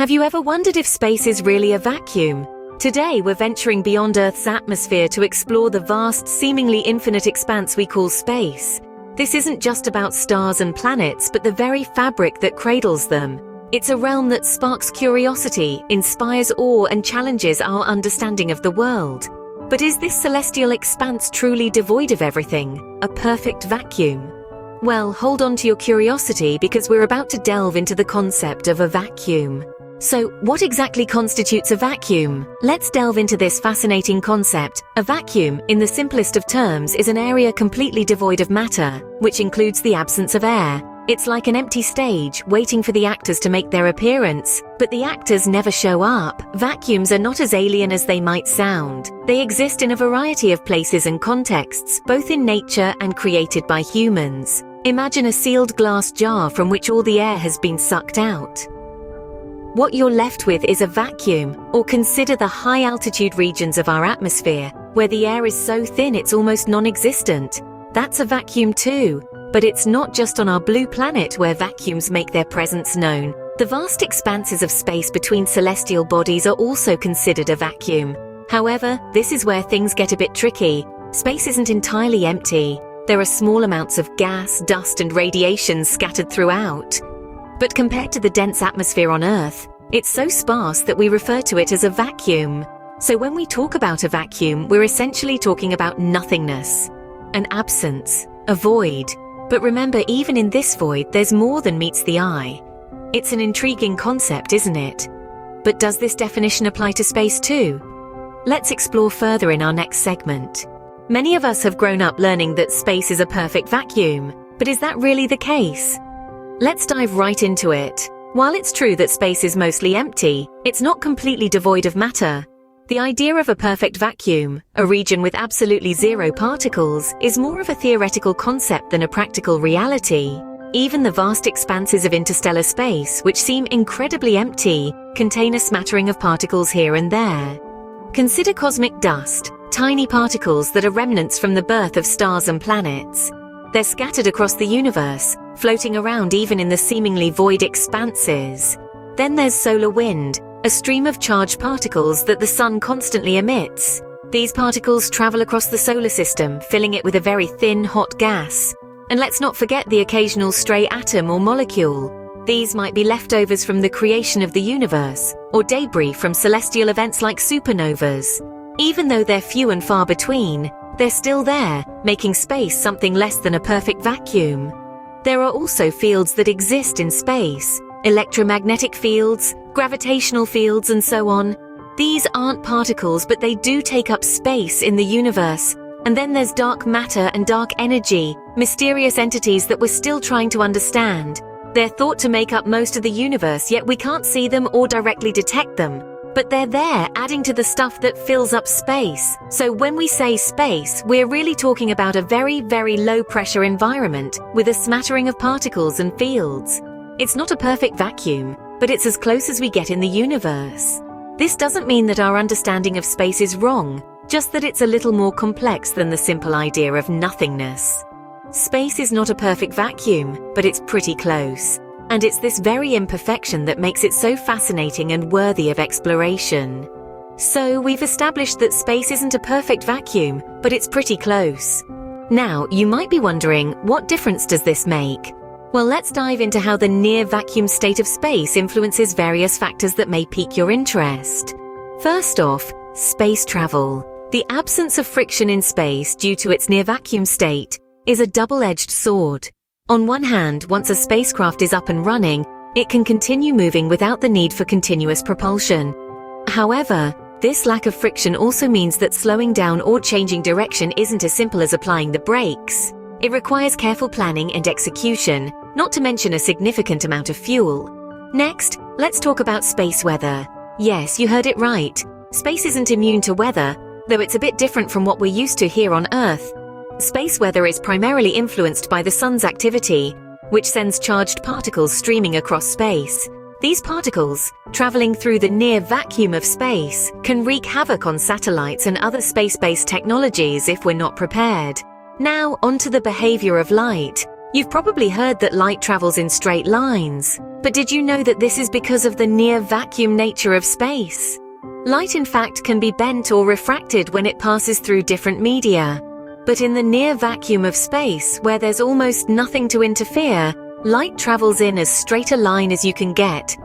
Have you ever wondered if space is really a vacuum? Today we're venturing beyond Earth's atmosphere to explore the vast, seemingly infinite expanse we call space. This isn't just about stars and planets, but the very fabric that cradles them. It's a realm that sparks curiosity, inspires awe, and challenges our understanding of the world. But is this celestial expanse truly devoid of everything, a perfect vacuum? Well, hold on to your curiosity because we're about to delve into the concept of a vacuum. So, what exactly constitutes a vacuum? Let's delve into this fascinating concept. A vacuum, in the simplest of terms, is an area completely devoid of matter, which includes the absence of air. It's like an empty stage, waiting for the actors to make their appearance, but the actors never show up. Vacuums are not as alien as they might sound. They exist in a variety of places and contexts, both in nature and created by humans. Imagine a sealed glass jar from which all the air has been sucked out. What you're left with is a vacuum, or consider the high-altitude regions of our atmosphere, where the air is so thin it's almost non-existent. That's a vacuum too. But it's not just on our blue planet where vacuums make their presence known. The vast expanses of space between celestial bodies are also considered a vacuum. However, this is where things get a bit tricky. Space isn't entirely empty. There are small amounts of gas, dust, and radiation scattered throughout. But compared to the dense atmosphere on Earth, it's so sparse that we refer to it as a vacuum. So when we talk about a vacuum, we're essentially talking about nothingness, an absence, a void. But remember, even in this void, there's more than meets the eye. It's an intriguing concept, isn't it? But does this definition apply to space too? Let's explore further in our next segment. Many of us have grown up learning that space is a perfect vacuum, but is that really the case? Let's dive right into it. While it's true that space is mostly empty, it's not completely devoid of matter. The idea of a perfect vacuum, a region with absolutely zero particles, is more of a theoretical concept than a practical reality. Even the vast expanses of interstellar space, which seem incredibly empty, contain a smattering of particles here and there. Consider cosmic dust, tiny particles that are remnants from the birth of stars and planets. They're scattered across the universe, floating around even in the seemingly void expanses. Then there's solar wind, a stream of charged particles that the sun constantly emits. These particles travel across the solar system, filling it with a very thin, hot gas. And let's not forget the occasional stray atom or molecule. These might be leftovers from the creation of the universe, or debris from celestial events like supernovas. Even though they're few and far between, they're still there, making space something less than a perfect vacuum. There are also fields that exist in space, electromagnetic fields, gravitational fields, and so on. These aren't particles, but they do take up space in the universe. And then there's dark matter and dark energy, mysterious entities that we're still trying to understand. They're thought to make up most of the universe, yet we can't see them or directly detect them. But they're there, adding to the stuff that fills up space. So when we say space, we're really talking about a very, very low-pressure environment with a smattering of particles and fields. It's not a perfect vacuum, but it's as close as we get in the universe. This doesn't mean that our understanding of space is wrong, just that it's a little more complex than the simple idea of nothingness. Space is not a perfect vacuum, but it's pretty close. And it's this very imperfection that makes it so fascinating and worthy of exploration. So we've established that space isn't a perfect vacuum, but it's pretty close. Now, you might be wondering, what difference does this make? Well, let's dive into how the near-vacuum state of space influences various factors that may pique your interest. First off, space travel. The absence of friction in space due to its near-vacuum state is a double-edged sword. On one hand, once a spacecraft is up and running, it can continue moving without the need for continuous propulsion. However, this lack of friction also means that slowing down or changing direction isn't as simple as applying the brakes. It requires careful planning and execution, not to mention a significant amount of fuel. Next, let's talk about space weather. Yes, you heard it right. Space isn't immune to weather, though it's a bit different from what we're used to here on Earth. Space weather is primarily influenced by the sun's activity, which sends charged particles streaming across space. These particles, traveling through the near vacuum of space, can wreak havoc on satellites and other space-based technologies if we're not prepared. Now, onto the behavior of light. You've probably heard that light travels in straight lines, but did you know that this is because of the near-vacuum nature of space? Light, in fact, can be bent or refracted when it passes through different media. But in the near vacuum of space, where there's almost nothing to interfere, light travels in as straight a line as you can get.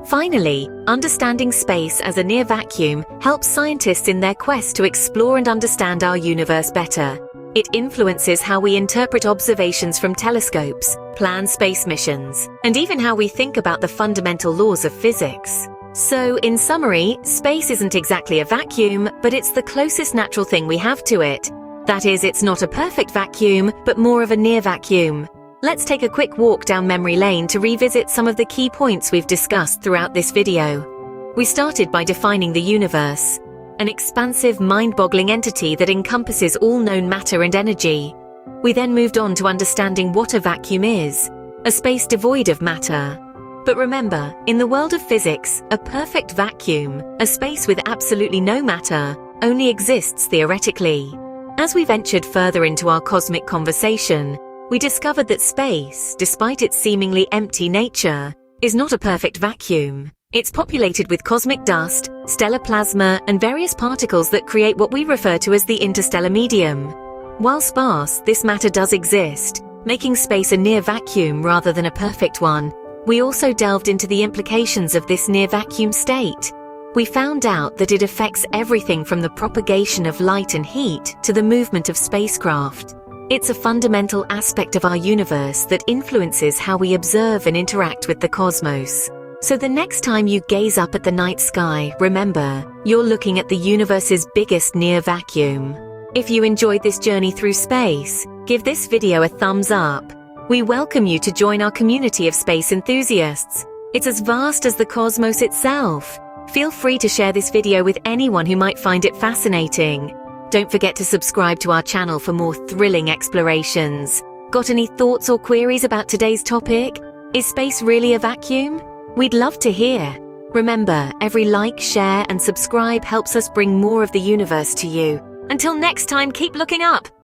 Finally, understanding space as a near vacuum helps scientists in their quest to explore and understand our universe better. It influences how we interpret observations from telescopes, plan space missions, and even how we think about the fundamental laws of physics. So, in summary, space isn't exactly a vacuum, but it's the closest natural thing we have to it. That is, it's not a perfect vacuum, but more of a near vacuum. Let's take a quick walk down memory lane to revisit some of the key points we've discussed throughout this video. We started by defining the universe, an expansive, mind-boggling entity that encompasses all known matter and energy. We then moved on to understanding what a vacuum is, a space devoid of matter. But remember, in the world of physics, a perfect vacuum, a space with absolutely no matter, only exists theoretically. As we ventured further into our cosmic conversation, we discovered that space, despite its seemingly empty nature, is not a perfect vacuum. It's populated with cosmic dust, stellar plasma, and various particles that create what we refer to as the interstellar medium. While sparse, this matter does exist, making space a near vacuum rather than a perfect one. We also delved into the implications of this near vacuum state. We found out that it affects everything from the propagation of light and heat to the movement of spacecraft. It's a fundamental aspect of our universe that influences how we observe and interact with the cosmos. So the next time you gaze up at the night sky, remember, you're looking at the universe's biggest near vacuum. If you enjoyed this journey through space, give this video a thumbs up. We welcome you to join our community of space enthusiasts. It's as vast as the cosmos itself. Feel free to share this video with anyone who might find it fascinating. Don't forget to subscribe to our channel for more thrilling explorations. Got any thoughts or queries about today's topic? Is space really a vacuum? We'd love to hear. Remember, every like, share, and subscribe helps us bring more of the universe to you. Until next time, keep looking up.